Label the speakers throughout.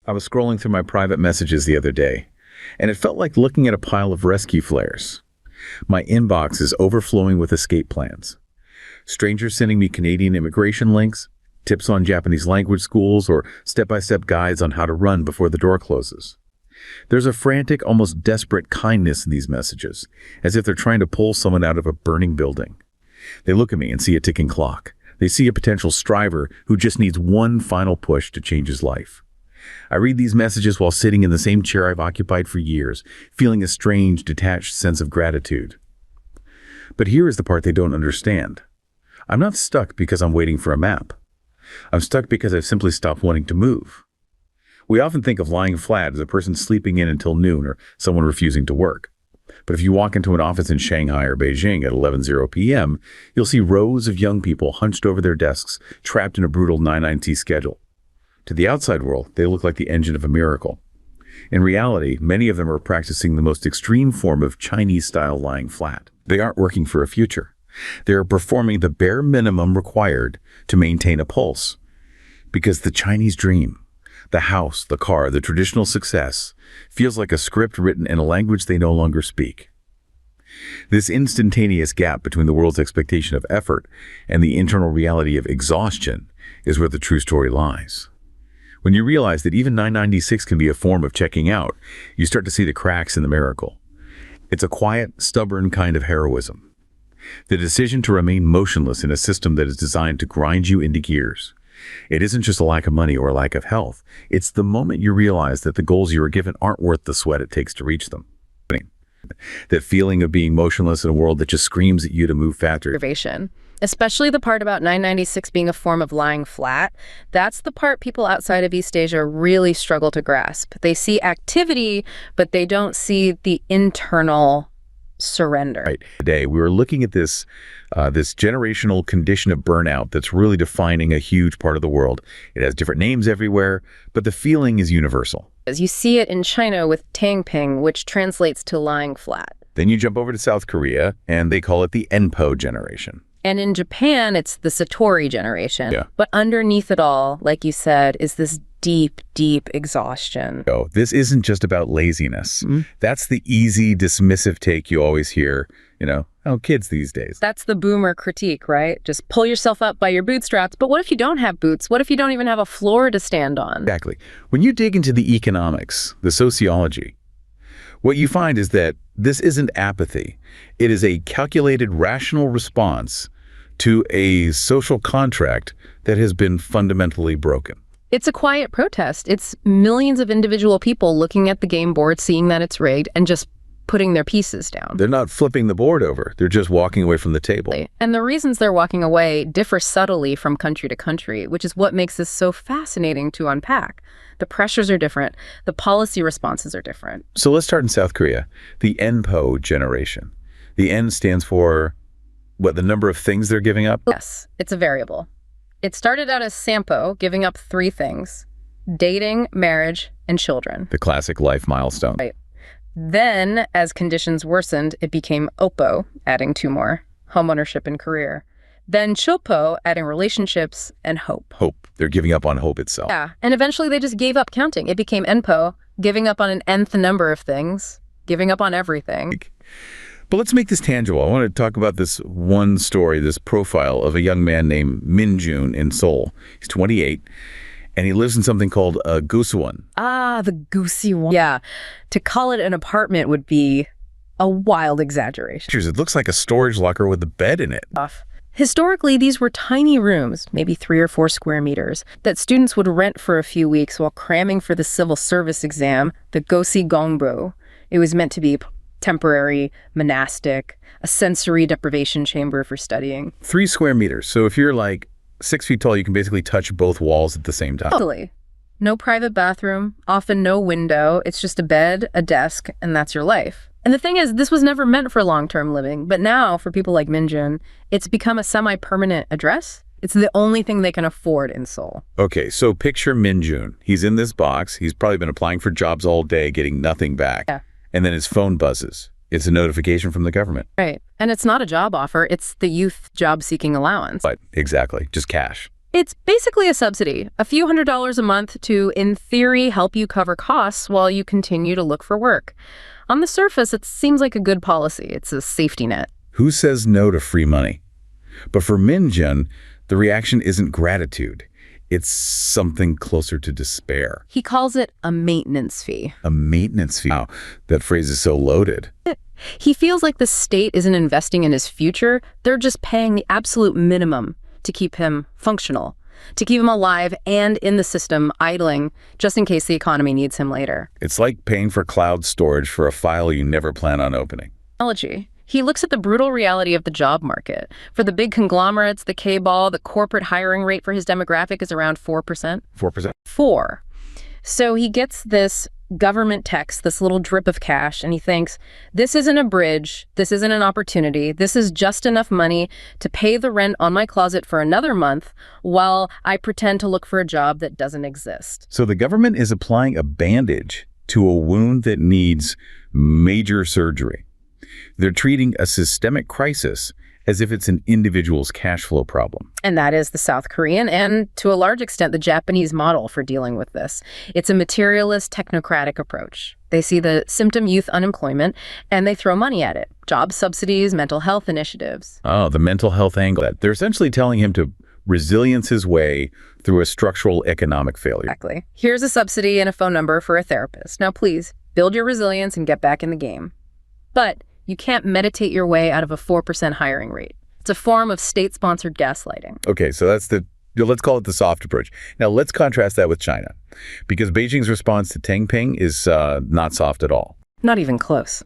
Speaker 1: I was scrolling through my private messages the other day, and it felt like looking at a pile of rescue flares. My inbox is overflowing with escape plans. Strangers sending me Canadian immigration links, tips on Japanese language schools, or step-by-step guides on how to run before the door closes. There's a frantic, almost desperate kindness in these messages, as if they're trying to pull someone out of a burning building. They look at me and see a ticking clock. They see a potential striver who just needs one final push to change his life. I read these messages while sitting in the same chair I've occupied for years, feeling a strange, detached sense of gratitude. But here is the part they don't understand. I'm not stuck because I'm waiting for a map. I'm stuck because I've simply stopped wanting to move. We often think of lying flat as a person sleeping in until noon or someone refusing to work. But if you walk into an office in Shanghai or Beijing at 11:00 p.m., you'll see rows of young people hunched over their desks, trapped in a brutal 9-9T schedule. To the outside world, they look like the engine of a miracle. In reality, many of them are practicing the most extreme form of Chinese-style lying flat. They aren't working for a future. They are performing the bare minimum required to maintain a pulse. Because the Chinese dream, the house, the car, the traditional success, feels like a script written in a language they no longer speak. This instantaneous gap between the world's expectation of effort and the internal reality of exhaustion is where the true story lies. When you realize that even 996 can be a form of checking out, you start to see the cracks in the miracle. It's a quiet, stubborn kind of heroism. The decision to remain motionless in a system that is designed to grind you into gears. It isn't just a lack of money or a lack of health. It's the moment you realize that the goals you were given aren't worth the sweat it takes to reach them. That feeling of being motionless in a world that just screams at you to move faster.
Speaker 2: Especially the part about 996 being a form of lying flat. That's the part people outside of East Asia really struggle to grasp. They see activity, but they don't see the internal surrender.
Speaker 1: Right. Today, we were looking at this generational condition of burnout that's really defining a huge part of the world. It has different names everywhere, but the feeling is universal.
Speaker 2: As you see it in China with Tangping, which translates to lying flat.
Speaker 1: Then you jump over to South Korea, and they call it the Enpo generation.
Speaker 2: And in Japan, it's the Satori generation.
Speaker 1: Yeah.
Speaker 2: But underneath it all, like you said, is this deep, deep exhaustion.
Speaker 1: Oh, this isn't just about laziness. That's the easy, dismissive take you always hear, kids these days.
Speaker 2: That's the boomer critique, right? Just pull yourself up by your bootstraps. But what if you don't have boots? What if you don't even have a floor to stand on?
Speaker 1: Exactly. When you dig into the economics, the sociology, what you find is that this isn't apathy. It is a calculated, rational response to a social contract that has been fundamentally broken.
Speaker 2: It's a quiet protest. It's millions of individual people looking at the game board, seeing that it's rigged, and just putting their pieces down.
Speaker 1: They're not flipping the board over. They're just walking away from the table.
Speaker 2: And the reasons they're walking away differ subtly from country to country, which is what makes this so fascinating to unpack. The pressures are different. The policy responses are different.
Speaker 1: So let's start in South Korea. The Enpo generation. The N stands for, the number of things they're giving up?
Speaker 2: Yes, it's a variable. It started out as Sampo, giving up 3 things: dating, marriage, and children.
Speaker 1: The classic life milestone.
Speaker 2: Right. Then, as conditions worsened, it became Oppo, adding 2 more: homeownership and career. Then Chopo, adding relationships and hope.
Speaker 1: Hope. They're giving up on hope itself.
Speaker 2: Yeah, and eventually they just gave up counting. It became Enpo, giving up on an nth number of things, giving up on everything.
Speaker 1: But let's make this tangible. I want to talk about this one story, this profile of a young man named Min-jun in Seoul. He's 28, and he lives in something called a Gusuwon.
Speaker 2: Ah, the Gusuwon. Yeah, to call it an apartment would be a wild exaggeration.
Speaker 1: It looks like a storage locker with a bed in it.
Speaker 2: Historically, these were tiny rooms, maybe 3 or 4 square meters, that students would rent for a few weeks while cramming for the civil service exam, the Gosi Gongbo. It was meant to be temporary, monastic, a sensory deprivation chamber for studying.
Speaker 1: 3 square meters. So if you're like 6 feet tall, you can basically touch both walls at the same time.
Speaker 2: Totally. No private bathroom, often no window. It's just a bed, a desk, and that's your life. And the thing is, this was never meant for long-term living. But now, for people like Min-jun, it's become a semi-permanent address. It's the only thing they can afford in Seoul.
Speaker 1: Okay, so picture Min-jun. He's in this box. He's probably been applying for jobs all day, getting nothing back.
Speaker 2: Yeah.
Speaker 1: And then his phone buzzes. It's a notification from the government.
Speaker 2: Right. And it's not a job offer. It's the youth job-seeking allowance.
Speaker 1: But exactly. Just cash.
Speaker 2: It's basically a subsidy, a few $100s a month to, in theory, help you cover costs while you continue to look for work. On the surface, it seems like a good policy. It's a safety net.
Speaker 1: Who says no to free money? But for Min-jun, the reaction isn't gratitude. It's something closer to despair.
Speaker 2: He calls it a maintenance fee.
Speaker 1: A maintenance fee. Wow, that phrase is so loaded.
Speaker 2: He feels like the state isn't investing in his future. They're just paying the absolute minimum to keep him functional, to keep him alive and in the system idling, just in case the economy needs him later.
Speaker 1: It's like paying for cloud storage for a file you never plan on opening.
Speaker 2: Technology. He looks at the brutal reality of the job market. For the big conglomerates, the K-ball, the corporate hiring rate for his demographic is around 4%.
Speaker 1: 4%?
Speaker 2: 4. So he gets this government text, this little drip of cash, and he thinks, this isn't a bridge, this isn't an opportunity, this is just enough money to pay the rent on my closet for another month while I pretend to look for a job that doesn't exist.
Speaker 1: So the government is applying a bandage to a wound that needs major surgery. They're treating a systemic crisis as if it's an individual's cash flow problem.
Speaker 2: And that is the South Korean and, to a large extent, the Japanese model for dealing with this. It's a materialist, technocratic approach. They see the symptom youth unemployment, and they throw money at it. Job subsidies, mental health initiatives.
Speaker 1: Oh, the mental health angle. They're essentially telling him to resilience his way through a structural economic failure.
Speaker 2: Exactly. Here's a subsidy and a phone number for a therapist. Now, please, build your resilience and get back in the game. But you can't meditate your way out of a 4% hiring rate. It's a form of state-sponsored gaslighting.
Speaker 1: Okay, so let's call it the soft approach. Now, let's contrast that with China, because Beijing's response to Tangping is not soft at all.
Speaker 2: Not even close.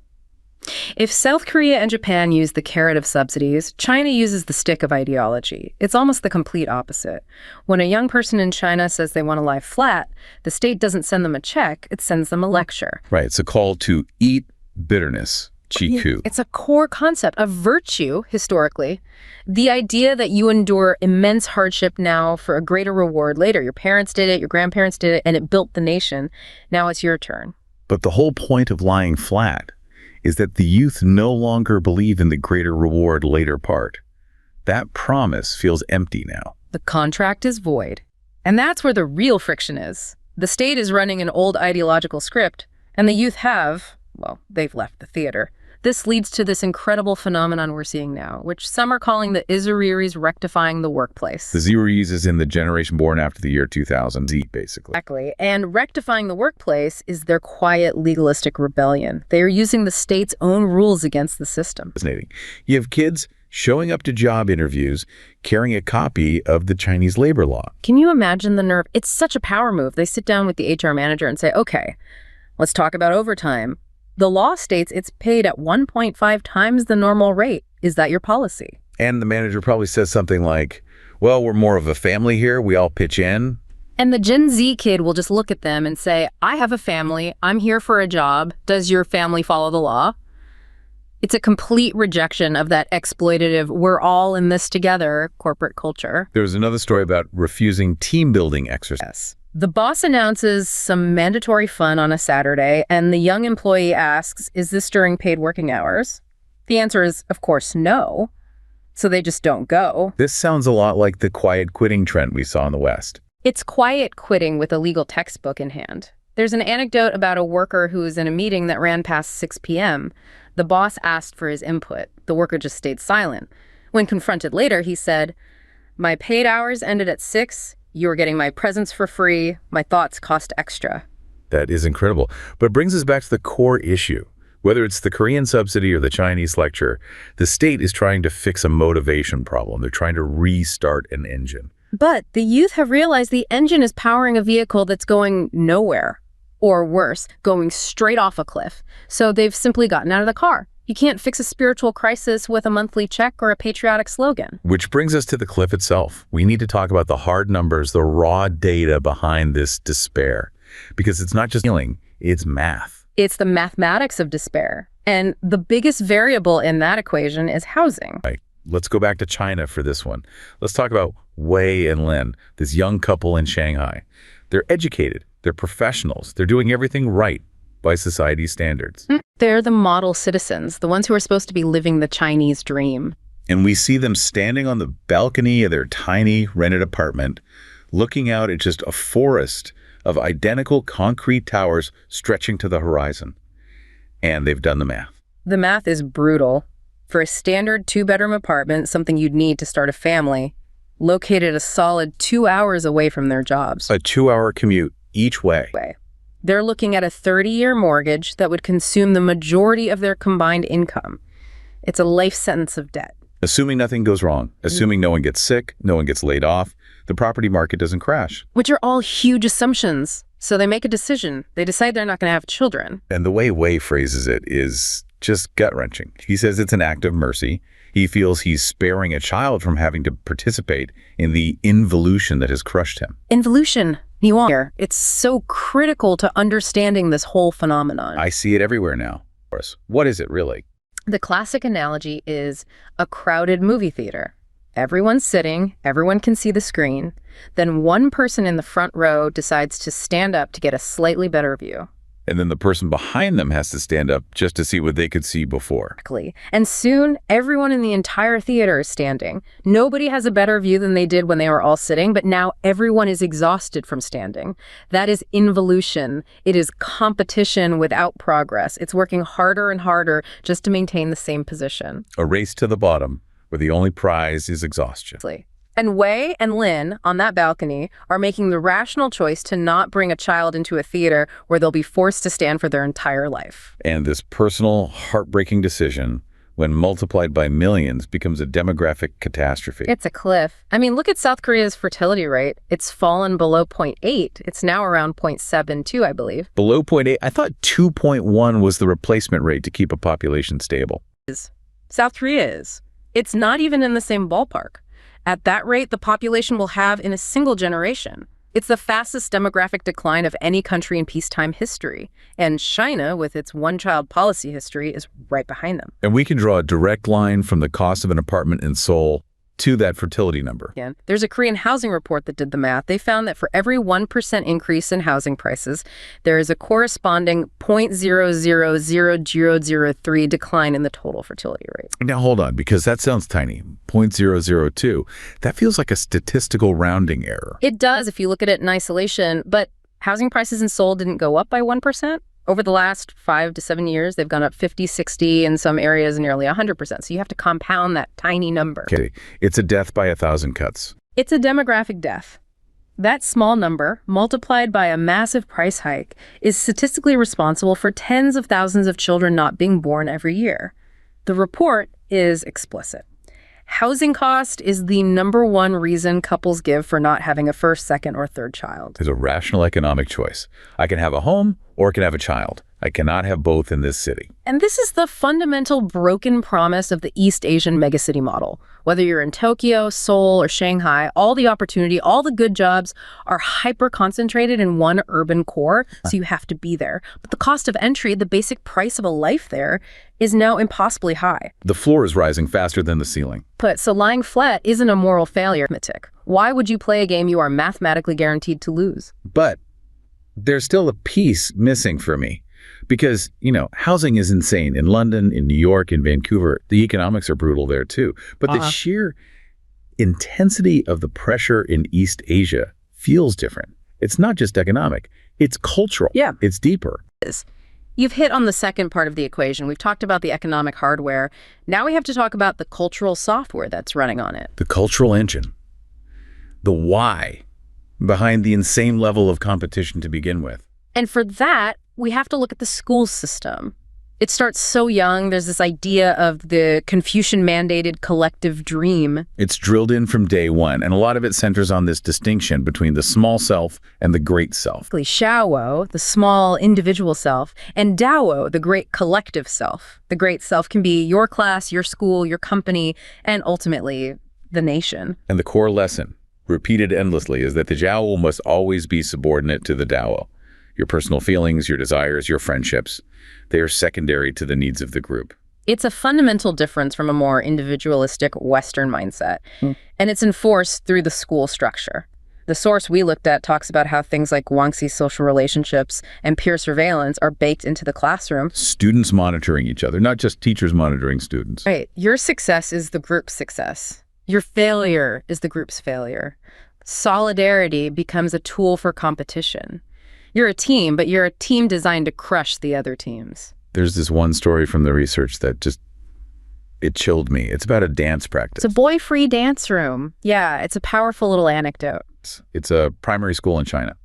Speaker 2: If South Korea and Japan use the carrot of subsidies, China uses the stick of ideology. It's almost the complete opposite. When a young person in China says they want to lie flat, the state doesn't send them a check, it sends them a lecture.
Speaker 1: Right, it's a call to eat bitterness. Chiku.
Speaker 2: It's a core concept of virtue, historically. The idea that you endure immense hardship now for a greater reward later. Your parents did it, your grandparents did it, and it built the nation. Now it's your turn.
Speaker 1: But the whole point of lying flat is that the youth no longer believe in the greater reward later part. That promise feels empty now.
Speaker 2: The contract is void. And that's where the real friction is. The state is running an old ideological script, and the youth they've left the theater. This leads to this incredible phenomenon we're seeing now, which some are calling the Izuriris rectifying the workplace.
Speaker 1: The Zeros is in the generation born after the year 2000, Z, basically.
Speaker 2: Exactly. And rectifying the workplace is their quiet, legalistic rebellion. They are using the state's own rules against the system.
Speaker 1: Fascinating. You have kids showing up to job interviews carrying a copy of the Chinese labor law.
Speaker 2: Can you imagine the nerve? It's such a power move. They sit down with the HR manager and say, okay, let's talk about overtime. The law states it's paid at 1.5 times the normal rate. Is that your policy?
Speaker 1: And the manager probably says something like, well, we're more of a family here. We all pitch in.
Speaker 2: And the Gen Z kid will just look at them and say, I have a family. I'm here for a job. Does your family follow the law? It's a complete rejection of that exploitative, we're all in this together corporate culture.
Speaker 1: There was another story about refusing team building exercises.
Speaker 2: Yes. The boss announces some mandatory fun on a Saturday, and the young employee asks, is this during paid working hours? The answer is, of course, no. So they just don't go.
Speaker 1: This sounds a lot like the quiet quitting trend we saw in the West.
Speaker 2: It's quiet quitting with a legal textbook in hand. There's an anecdote about a worker who was in a meeting that ran past 6 p.m. The boss asked for his input. The worker just stayed silent. When confronted later, he said, my paid hours ended at 6. You are getting my presents for free. My thoughts cost extra.
Speaker 1: That is incredible. But it brings us back to the core issue. Whether it's the Korean subsidy or the Chinese lecture, the state is trying to fix a motivation problem. They're trying to restart an engine.
Speaker 2: But the youth have realized the engine is powering a vehicle that's going nowhere, or worse, going straight off a cliff. So they've simply gotten out of the car. You can't fix a spiritual crisis with a monthly check or a patriotic slogan.
Speaker 1: Which brings us to the cliff itself. We need to talk about the hard numbers, the raw data behind this despair. Because it's not just feeling, it's math.
Speaker 2: It's the mathematics of despair. And the biggest variable in that equation is housing.
Speaker 1: Right. Let's go back to China for this one. Let's talk about Wei and Lin, this young couple in Shanghai. They're educated, they're professionals, they're doing everything right by society's standards.
Speaker 2: They're the model citizens, the ones who are supposed to be living the Chinese dream.
Speaker 1: And we see them standing on the balcony of their tiny rented apartment, looking out at just a forest of identical concrete towers stretching to the horizon. And they've done the math.
Speaker 2: The math is brutal. For a standard 2-bedroom apartment, something you'd need to start a family, located a solid 2 hours away from their jobs.
Speaker 1: A 2-hour commute each way.
Speaker 2: They're looking at a 30-year mortgage that would consume the majority of their combined income. It's a life sentence of debt.
Speaker 1: Assuming nothing goes wrong, assuming no one gets sick, no one gets laid off, the property market doesn't crash.
Speaker 2: Which are all huge assumptions. So they make a decision. They decide they're not going to have children.
Speaker 1: And the way Wei phrases it is just gut-wrenching. He says it's an act of mercy. He feels he's sparing a child from having to participate in the involution that has crushed him.
Speaker 2: Involution. Here. It's so critical to understanding this whole phenomenon.
Speaker 1: I see it everywhere now. What is it really?
Speaker 2: The classic analogy is a crowded movie theater. Everyone's sitting, everyone can see the screen. Then one person in the front row decides to stand up to get a slightly better view.
Speaker 1: And then the person behind them has to stand up just to see what they could see before.
Speaker 2: Exactly. And soon, everyone in the entire theater is standing. Nobody has a better view than they did when they were all sitting, but now everyone is exhausted from standing. That is involution. It is competition without progress. It's working harder and harder just to maintain the same position.
Speaker 1: A race to the bottom, where the only prize is exhaustion.
Speaker 2: And Wei and Lin, on that balcony, are making the rational choice to not bring a child into a theater where they'll be forced to stand for their entire life.
Speaker 1: And this personal, heartbreaking decision, when multiplied by millions, becomes a demographic catastrophe.
Speaker 2: It's a cliff. I mean, look at South Korea's fertility rate. It's fallen below 0.8. It's now around 0.72, I believe.
Speaker 1: Below 0.8? I thought 2.1 was the replacement rate to keep a population stable.
Speaker 2: South Korea is. It's not even in the same ballpark. At that rate, the population will have in a single generation. It's the fastest demographic decline of any country in peacetime history. And China, with its one-child policy history, is right behind them.
Speaker 1: And we can draw a direct line from the cost of an apartment in Seoul to that fertility number.
Speaker 2: Yeah. There's a Korean housing report that did the math. They found that for every 1% increase in housing prices, there is a corresponding 0.000003 decline in the total fertility rate.
Speaker 1: Now, hold on, because that sounds tiny. 0.002. That feels like a statistical rounding error.
Speaker 2: It does if you look at it in isolation, but housing prices in Seoul didn't go up by 1%. Over the last 5 to 7 years, they've gone up 50, 60, in some areas nearly 100%. So you have to compound that tiny number.
Speaker 1: Okay, it's a death by 1,000 cuts.
Speaker 2: It's a demographic death. That small number, multiplied by a massive price hike, is statistically responsible for tens of thousands of children not being born every year. The report is explicit. Housing cost is the #1 reason couples give for not having a first, second, or third child.
Speaker 1: There's a rational economic choice. I can have a home or I can have a child. I cannot have both in this city.
Speaker 2: And this is the fundamental broken promise of the East Asian megacity model. Whether you're in Tokyo, Seoul, or Shanghai, all the opportunity, all the good jobs are hyper-concentrated in one urban core, so you have to be there. But the cost of entry, the basic price of a life there, is now impossibly high.
Speaker 1: The floor is rising faster than the ceiling.
Speaker 2: So lying flat isn't a moral failure. Why would you play a game you are mathematically guaranteed to lose?
Speaker 1: But there's still a piece missing for me. Because, housing is insane. In London, in New York, in Vancouver, the economics are brutal there too. But the sheer intensity of the pressure in East Asia feels different. It's not just economic, it's cultural.
Speaker 2: Yeah.
Speaker 1: It's deeper.
Speaker 2: You've hit on the second part of the equation. We've talked about the economic hardware. Now we have to talk about the cultural software that's running on it.
Speaker 1: The cultural engine. The why behind the insane level of competition to begin with.
Speaker 2: And for that, we have to look at the school system. It starts so young. There's this idea of the Confucian mandated collective dream.
Speaker 1: It's drilled in from day one, and a lot of it centers on this distinction between the small self and the great self.
Speaker 2: Xiaowo, the small individual self, and Daowo, the great collective self. The great self can be your class, your school, your company, and ultimately the nation.
Speaker 1: And the core lesson, repeated endlessly, is that the Jiao must always be subordinate to the Dao. Your personal feelings, your desires, your friendships, they are secondary to the needs of the group.
Speaker 2: It's a fundamental difference from a more individualistic Western mindset, and it's enforced through the school structure. The source we looked at talks about how things like Guangxi social relationships and peer surveillance are baked into the classroom.
Speaker 1: Students monitoring each other, not just teachers monitoring students.
Speaker 2: Right. Your success is the group's success. Your failure is the group's failure. Solidarity becomes a tool for competition. You're a team, but you're a team designed to crush the other teams.
Speaker 1: There's this one story from the research that it chilled me. It's about a dance practice.
Speaker 2: It's a boy-free dance room. Yeah, it's a powerful little anecdote.
Speaker 1: It's a primary school in China.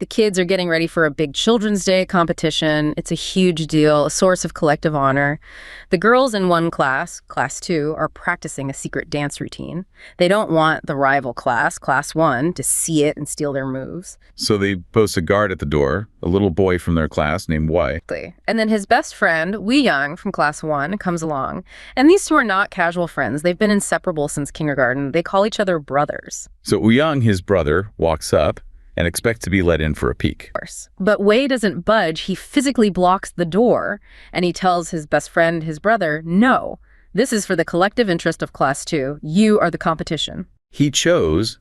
Speaker 2: The kids are getting ready for a big Children's Day competition. It's a huge deal, a source of collective honor. The girls in one class, class 2, are practicing a secret dance routine. They don't want the rival class, class 1, to see it and steal their moves.
Speaker 1: So they post a guard at the door, a little boy from their class named Wei.
Speaker 2: And then his best friend, Wei Young, from class 1, comes along. And these two are not casual friends. They've been inseparable since kindergarten. They call each other brothers.
Speaker 1: So Wei Young, his brother, walks up and expects to be let in for a peek.
Speaker 2: But Wei doesn't budge. He physically blocks the door, and he tells his best friend, his brother, no, this is for the collective interest of class 2. You are the competition.
Speaker 1: He chose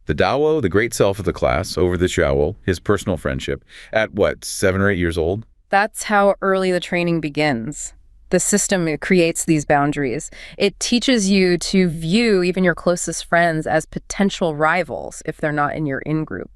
Speaker 1: the Dawo, the great self of the class, over the Xiaowul, his personal friendship, at what, 7 or 8 years old?
Speaker 2: That's how early the training begins. The system creates these boundaries. It teaches you to view even your closest friends as potential rivals if they're not in your in-group.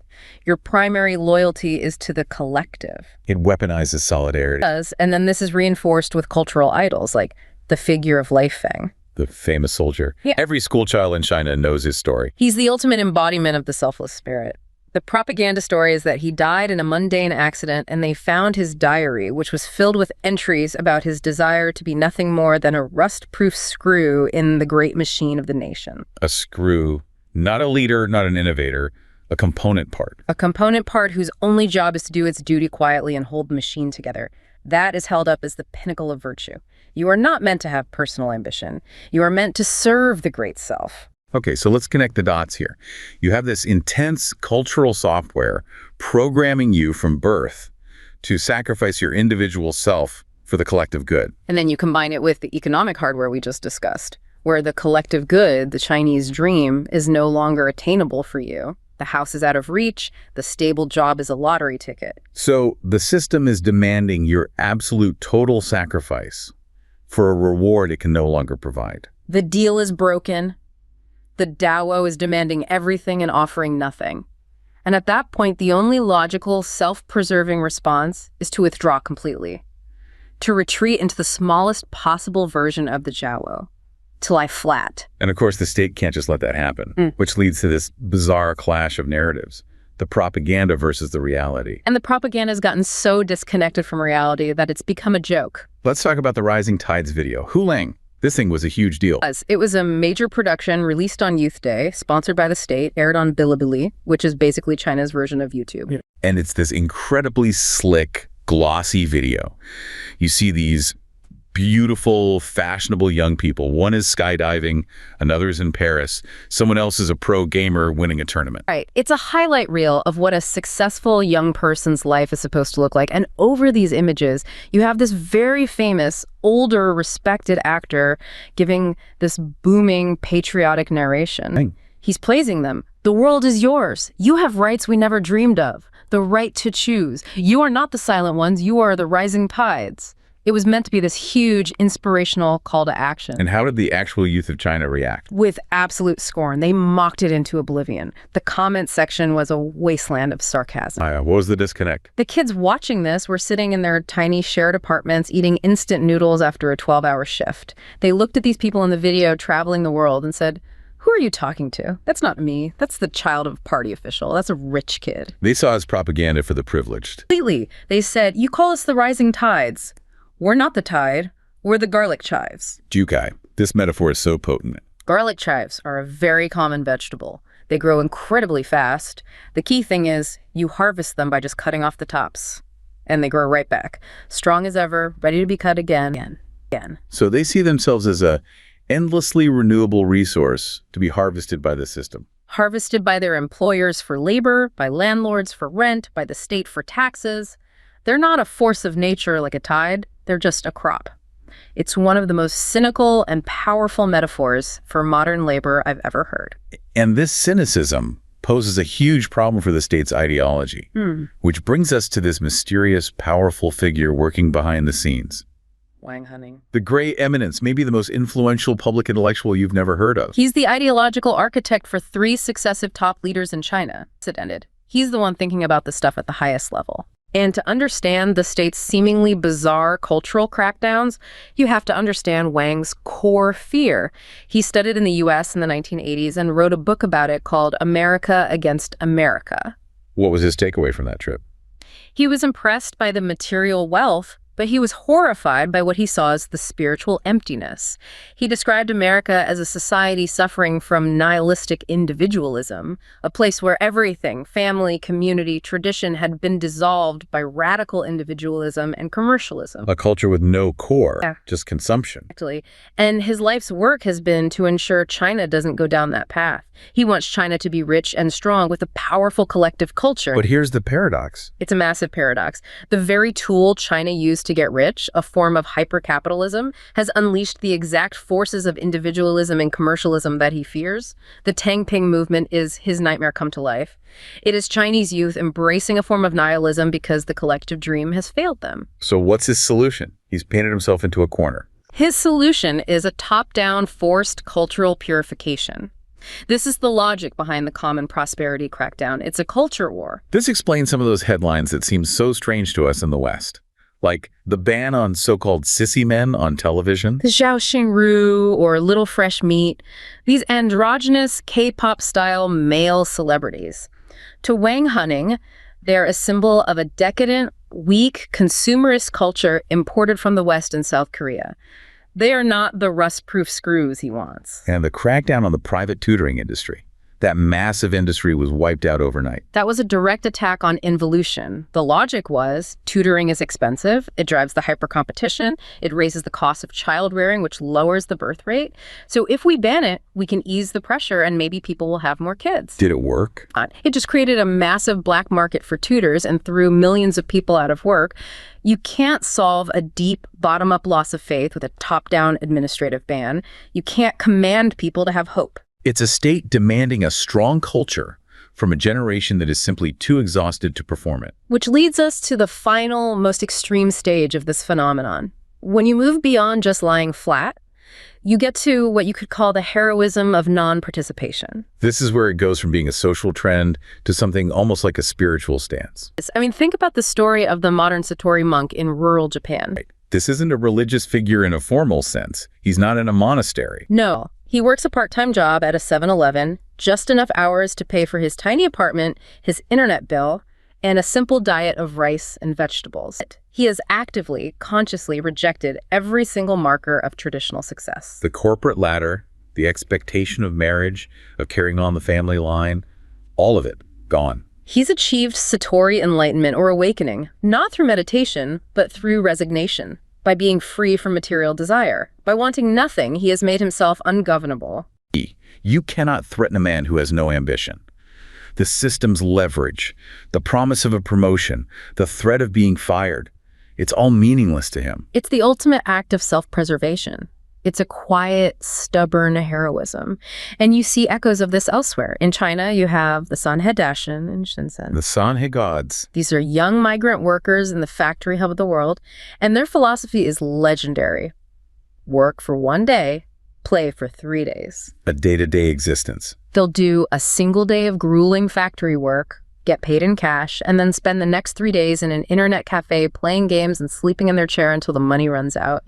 Speaker 2: Your primary loyalty is to the collective.
Speaker 1: It weaponizes solidarity.
Speaker 2: It does, and then this is reinforced with cultural idols like the figure of Li Feng.
Speaker 1: The famous soldier.
Speaker 2: Yeah.
Speaker 1: Every school child in China knows his story.
Speaker 2: He's the ultimate embodiment of the selfless spirit. The propaganda story is that he died in a mundane accident and they found his diary, which was filled with entries about his desire to be nothing more than a rust-proof screw in the great machine of the nation.
Speaker 1: A screw, not a leader, not an innovator, a component part.
Speaker 2: A component part whose only job is to do its duty quietly and hold the machine together. That is held up as the pinnacle of virtue. You are not meant to have personal ambition. You are meant to serve the great self.
Speaker 1: Okay, so let's connect the dots here. You have this intense cultural software programming you from birth to sacrifice your individual self for the collective good.
Speaker 2: And then you combine it with the economic hardware we just discussed, where the collective good, the Chinese dream, is no longer attainable for you. The house is out of reach. The stable job is a lottery ticket.
Speaker 1: So the system is demanding your absolute total sacrifice for a reward it can no longer provide.
Speaker 2: The deal is broken. The Dawo is demanding everything and offering nothing. And at that point, the only logical, self-preserving response is to withdraw completely, to retreat into the smallest possible version of the Jiao, to lie flat.
Speaker 1: And of course, the state can't just let that happen, which leads to this bizarre clash of narratives, the propaganda versus the reality.
Speaker 2: And the propaganda has gotten so disconnected from reality that it's become a joke.
Speaker 1: Let's talk about the Rising Tides video. Hulang. This thing was a huge deal.
Speaker 2: It was a major production released on Youth Day, sponsored by the state, aired on Bilibili, which is basically China's version of YouTube.
Speaker 1: Yeah. And it's this incredibly slick, glossy video. You see these beautiful, fashionable young people. One is skydiving, another is in Paris. Someone else is a pro gamer winning a tournament.
Speaker 2: Right. It's a highlight reel of what a successful young person's life is supposed to look like. And over these images, you have this very famous, older, respected actor giving this booming, patriotic narration.
Speaker 1: Dang.
Speaker 2: He's praising them. The world is yours. You have rights we never dreamed of. The right to choose. You are not the silent ones. You are the rising tides. It was meant to be this huge, inspirational call to action.
Speaker 1: And how did the actual youth of China react?
Speaker 2: With absolute scorn. They mocked it into oblivion. The comment section was a wasteland of sarcasm.
Speaker 1: What was the disconnect?
Speaker 2: The kids watching this were sitting in their tiny shared apartments eating instant noodles after a 12-hour shift. They looked at these people in the video traveling the world and said, "Who are you talking to? That's not me. That's the child of a party official. That's a rich kid."
Speaker 1: They saw as propaganda for the privileged.
Speaker 2: Completely. They said, "You call us the rising tides. We're not the tide. We're the garlic chives."
Speaker 1: Jukai. This metaphor is so potent.
Speaker 2: Garlic chives are a very common vegetable. They grow incredibly fast. The key thing is you harvest them by just cutting off the tops, and they grow right back, strong as ever, ready to be cut again.
Speaker 1: So they see themselves as a endlessly renewable resource to be harvested by the system.
Speaker 2: Harvested by their employers for labor, by landlords for rent, by the state for taxes. They're not a force of nature like a tide. They're just a crop. It's one of the most cynical and powerful metaphors for modern labor I've ever heard.
Speaker 1: And this cynicism poses a huge problem for the state's ideology, which brings us to this mysterious, powerful figure working behind the scenes.
Speaker 2: Wang Huning.
Speaker 1: The Gray Eminence, maybe the most influential public intellectual you've never heard of.
Speaker 2: He's the ideological architect for 3 successive top leaders in China. It ended. He's the one thinking about the stuff at the highest level. And to understand the state's seemingly bizarre cultural crackdowns, you have to understand Wang's core fear. He studied in the US in the 1980s and wrote a book about it called America Against America.
Speaker 1: What was his takeaway from that trip?
Speaker 2: He was impressed by the material wealth, but he was horrified by what he saw as the spiritual emptiness. He described America as a society suffering from nihilistic individualism, a place where everything, family, community, tradition, had been dissolved by radical individualism and commercialism.
Speaker 1: A culture with no core, just consumption.
Speaker 2: Exactly. And his life's work has been to ensure China doesn't go down that path. He wants China to be rich and strong with a powerful collective culture.
Speaker 1: But here's the paradox.
Speaker 2: It's a massive paradox. The very tool China used to get rich, a form of hyper-capitalism, has unleashed the exact forces of individualism and commercialism that he fears. The Tangping movement is his nightmare come to life. It is Chinese youth embracing a form of nihilism because the collective dream has failed them.
Speaker 1: So what's his solution? He's painted himself into a corner.
Speaker 2: His solution is a top-down forced cultural purification. This is the logic behind the common prosperity crackdown. It's a culture war.
Speaker 1: This explains some of those headlines that seem so strange to us in the West. Like the ban on so-called sissy men on television.
Speaker 2: The Zhao Xingru or Little Fresh Meat, these androgynous K-pop style male celebrities. To Wang Huning, they're a symbol of a decadent, weak, consumerist culture imported from the West and South Korea. They are not the rust-proof screws he wants.
Speaker 1: And the crackdown on the private tutoring industry. That massive industry was wiped out overnight.
Speaker 2: That was a direct attack on involution. The logic was tutoring is expensive, it drives the hyper-competition, it raises the cost of child rearing, which lowers the birth rate. So if we ban it, we can ease the pressure and maybe people will have more kids.
Speaker 1: Did it work?
Speaker 2: It just created a massive black market for tutors and threw millions of people out of work. You can't solve a deep, bottom-up loss of faith with a top-down administrative ban. You can't command people to have hope.
Speaker 1: It's a state demanding a strong culture from a generation that is simply too exhausted to perform it.
Speaker 2: Which leads us to the final, most extreme stage of this phenomenon. When you move beyond just lying flat, you get to what you could call the heroism of non-participation.
Speaker 1: This is where it goes from being a social trend to something almost like a spiritual stance.
Speaker 2: I mean, think about the story of the modern Satori monk in rural Japan.
Speaker 1: Right. This isn't a religious figure in a formal sense. He's not in a monastery.
Speaker 2: No. He works a part-time job at a 7-Eleven, just enough hours to pay for his tiny apartment, his internet bill, and a simple diet of rice and vegetables. He has actively, consciously rejected every single marker of traditional success.
Speaker 1: The corporate ladder, the expectation of marriage, of carrying on the family line, all of it gone.
Speaker 2: He's achieved Satori enlightenment or awakening, not through meditation, but through resignation. By being free from material desire. By wanting nothing, he has made himself ungovernable.
Speaker 1: You cannot threaten a man who has no ambition. The system's leverage, the promise of a promotion, the threat of being fired, it's all meaningless to him.
Speaker 2: It's the ultimate act of self-preservation. It's a quiet, stubborn heroism. And you see echoes of this elsewhere. In China, you have the Sanhe Daishin in Shenzhen.
Speaker 1: The Sanhe gods.
Speaker 2: These are young migrant workers in the factory hub of the world, and their philosophy is legendary. Work for 1 day, play for 3 days.
Speaker 1: A day-to-day existence.
Speaker 2: They'll do a single day of grueling factory work, get paid in cash, and then spend the next 3 days in an internet cafe playing games and sleeping in their chair until the money runs out.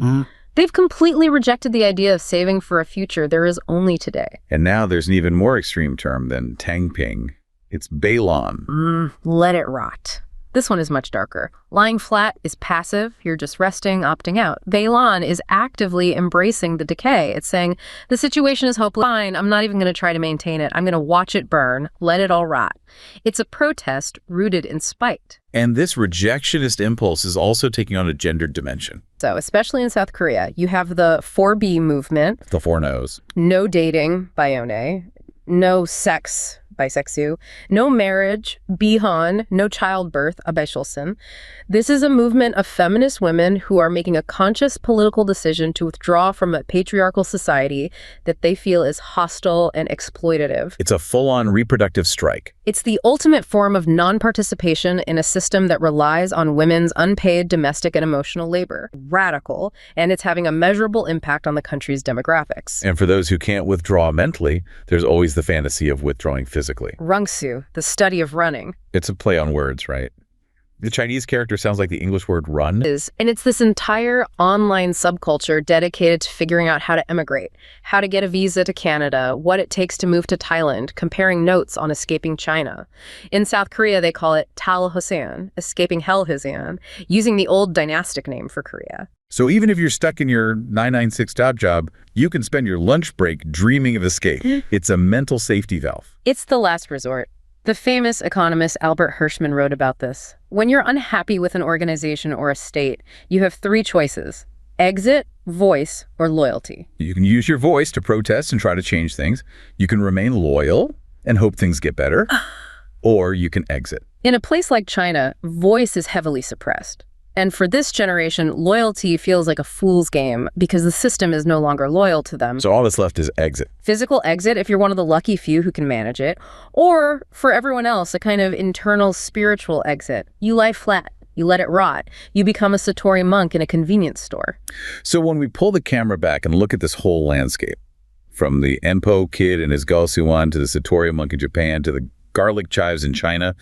Speaker 2: They've completely rejected the idea of saving for a future there is only today.
Speaker 1: And now there's an even more extreme term than Tangping. It's Beilan.
Speaker 2: Let it rot. This one is much darker. Lying flat is passive. You're just resting, opting out. Beilan is actively embracing the decay. It's saying, the situation is hopeless. Fine, I'm not even going to try to maintain it. I'm going to watch it burn, let it all rot. It's a protest rooted in spite.
Speaker 1: And this rejectionist impulse is also taking on a gendered dimension.
Speaker 2: So, especially in South Korea, you have the 4B movement.
Speaker 1: The four no's.
Speaker 2: No dating by One. No sex bisexu, no marriage, bihan, no childbirth, abaishulsin. This is a movement of feminist women who are making a conscious political decision to withdraw from a patriarchal society that they feel is hostile and exploitative.
Speaker 1: It's a full-on reproductive strike.
Speaker 2: It's the ultimate form of non-participation in a system that relies on women's unpaid domestic and emotional labor. Radical, and it's having a measurable impact on the country's demographics.
Speaker 1: And for those who can't withdraw mentally, there's always the fantasy of withdrawing physically.
Speaker 2: Rungsu, the study of running.
Speaker 1: It's a play on words, right? The Chinese character sounds like the English word run.
Speaker 2: And it's this entire online subculture dedicated to figuring out how to emigrate, how to get a visa to Canada, what it takes to move to Thailand, comparing notes on escaping China. In South Korea, they call it Tal Hosean, escaping Hell Hosean, using the old dynastic name for Korea.
Speaker 1: So even if you're stuck in your 996 job, you can spend your lunch break dreaming of escape. It's a mental safety valve.
Speaker 2: It's the last resort. The famous economist Albert Hirschman wrote about this. When you're unhappy with an organization or a state, you have three choices: exit, voice, or loyalty.
Speaker 1: You can use your voice to protest and try to change things. You can remain loyal and hope things get better. Or you can exit.
Speaker 2: In a place like China, voice is heavily suppressed. And for this generation, loyalty feels like a fool's game because the system is no longer loyal to them.
Speaker 1: So all that's left is exit.
Speaker 2: Physical exit if you're one of the lucky few who can manage it, or for everyone else, a kind of internal spiritual exit. You lie flat. You let it rot. You become a Satori monk in a convenience store.
Speaker 1: So when we pull the camera back and look at this whole landscape, from the Enpo kid and his Gaosuan to the Satori monk in Japan to the garlic chives in China,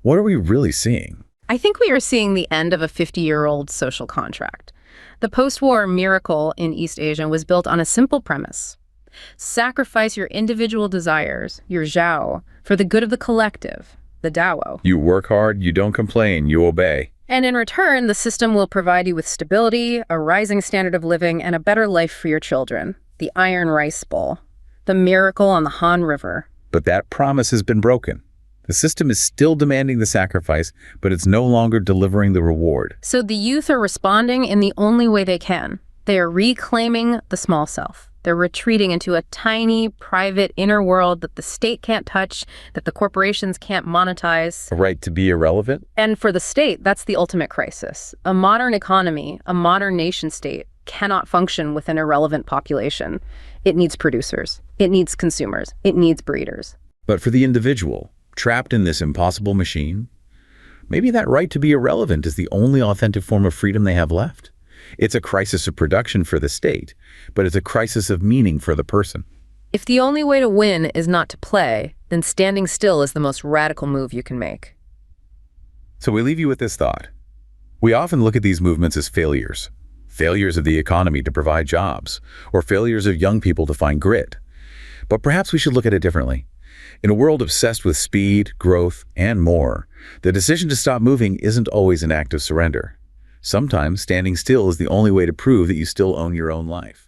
Speaker 1: what are we really seeing?
Speaker 2: I think we are seeing the end of a 50-year-old social contract. The post-war miracle in East Asia was built on a simple premise. Sacrifice your individual desires, your zhao, for the good of the collective, the Dao.
Speaker 1: You work hard, you don't complain, you obey.
Speaker 2: And in return, the system will provide you with stability, a rising standard of living, and a better life for your children. The Iron Rice Bowl. The miracle on the Han River.
Speaker 1: But that promise has been broken. The system is still demanding the sacrifice, but it's no longer delivering the reward.
Speaker 2: So the youth are responding in the only way they can. They are reclaiming the small self. They're retreating into a tiny, private inner world that the state can't touch, that the corporations can't monetize.
Speaker 1: A right to be irrelevant?
Speaker 2: And for the state, that's the ultimate crisis. A modern economy, a modern nation state, cannot function with an irrelevant population. It needs producers. It needs consumers. It needs breeders.
Speaker 1: But for the individual, trapped in this impossible machine, maybe that right to be irrelevant is the only authentic form of freedom they have left. It's a crisis of production for the state, but it's a crisis of meaning for the person.
Speaker 2: If the only way to win is not to play, then standing still is the most radical move you can make.
Speaker 1: So we leave you with this thought. We often look at these movements as failures. Failures of the economy to provide jobs, or failures of young people to find grit. But perhaps we should look at it differently. In a world obsessed with speed, growth, and more, the decision to stop moving isn't always an act of surrender. Sometimes standing still is the only way to prove that you still own your own life.